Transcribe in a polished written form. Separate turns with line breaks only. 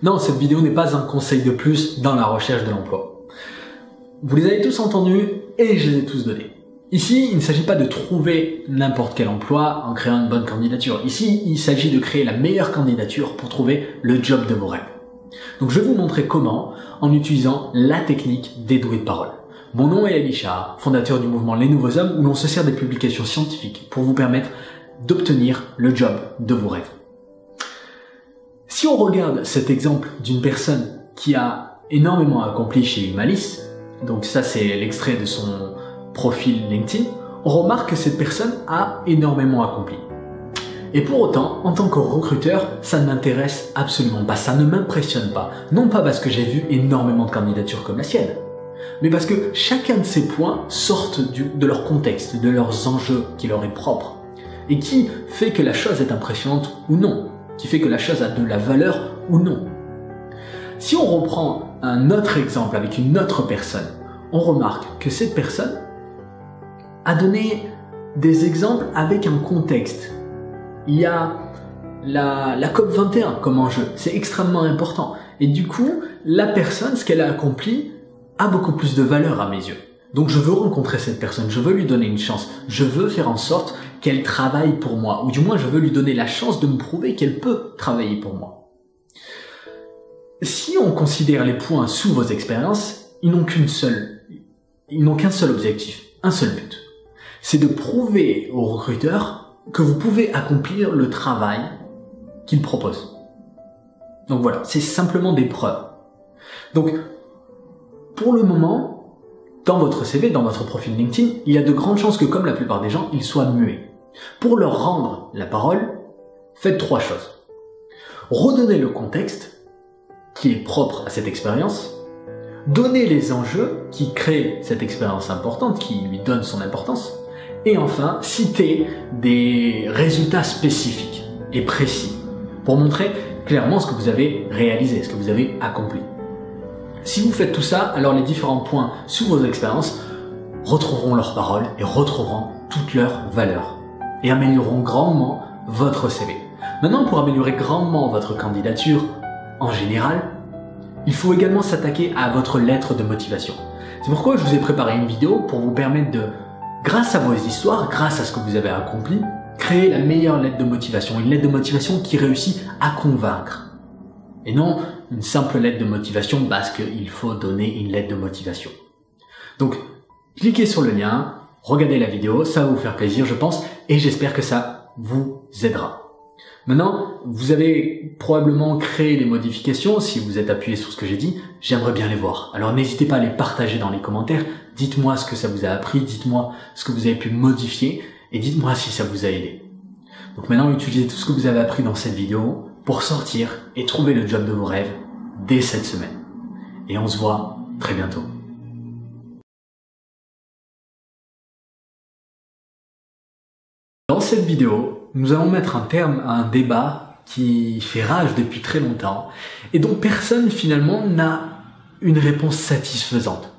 Non, cette vidéo n'est pas un conseil de plus dans la recherche de l'emploi. Vous les avez tous entendus et je les ai tous donnés. Ici, il ne s'agit pas de trouver n'importe quel emploi en créant une bonne candidature. Ici, il s'agit de créer la meilleure candidature pour trouver le job de vos rêves. Donc je vais vous montrer comment en utilisant la technique des doués de parole. Mon nom est Elisha, fondateur du mouvement Les Nouveaux Hommes où l'on se sert des publications scientifiques pour vous permettre d'obtenir le job de vos rêves. Si on regarde cet exemple d'une personne qui a énormément accompli chez Humalis, donc ça c'est l'extrait de son profil LinkedIn, on remarque que cette personne a énormément accompli. Et pour autant, en tant que recruteur, ça ne m'intéresse absolument pas, ça ne m'impressionne pas. Non pas parce que j'ai vu énormément de candidatures comme la sienne, mais parce que chacun de ces points sortent de leur contexte, de leurs enjeux qui leur est propre, et qui fait que la chose est impressionnante ou non, qui fait que la chose a de la valeur ou non. Si on reprend un autre exemple avec une autre personne, on remarque que cette personne a donné des exemples avec un contexte. Il y a la COP21 comme enjeu, c'est extrêmement important. Et du coup, la personne, ce qu'elle a accompli, a beaucoup plus de valeur à mes yeux. Donc je veux rencontrer cette personne, je veux lui donner une chance, je veux faire en sorte qu'elle travaille pour moi, ou du moins je veux lui donner la chance de me prouver qu'elle peut travailler pour moi. Si on considère les points sous vos expériences, ils n'ont qu'un seul objectif, un seul but. C'est de prouver aux recruteurs que vous pouvez accomplir le travail qu'ils proposent. Donc voilà, c'est simplement des preuves. Donc, pour le moment, dans votre CV, dans votre profil LinkedIn, il y a de grandes chances que, comme la plupart des gens, ils soient muets. Pour leur rendre la parole, faites trois choses. Redonnez le contexte qui est propre à cette expérience, donnez les enjeux qui créent cette expérience importante, qui lui donnent son importance, et enfin, citez des résultats spécifiques et précis pour montrer clairement ce que vous avez réalisé, ce que vous avez accompli. Si vous faites tout ça, alors les différents points sous vos expériences retrouveront leur parole et retrouveront toute leur valeur et amélioreront grandement votre CV. Maintenant, pour améliorer grandement votre candidature en général, il faut également s'attaquer à votre lettre de motivation. C'est pourquoi je vous ai préparé une vidéo pour vous permettre de, grâce à vos histoires, grâce à ce que vous avez accompli, créer la meilleure lettre de motivation. Une lettre de motivation qui réussit à convaincre. Et non une simple lettre de motivation parce qu'il faut donner une lettre de motivation. Donc, cliquez sur le lien, regardez la vidéo, ça va vous faire plaisir je pense, et j'espère que ça vous aidera. Maintenant, vous avez probablement créé les modifications, si vous êtes appuyé sur ce que j'ai dit, j'aimerais bien les voir. Alors n'hésitez pas à les partager dans les commentaires, dites-moi ce que ça vous a appris, dites-moi ce que vous avez pu modifier, et dites-moi si ça vous a aidé. Donc maintenant, utilisez tout ce que vous avez appris dans cette vidéo pour sortir et trouver le job de vos rêves dès cette semaine. Et on se voit très bientôt. Dans cette vidéo, nous allons mettre un terme à un débat qui fait rage depuis très longtemps et dont personne finalement n'a une réponse satisfaisante.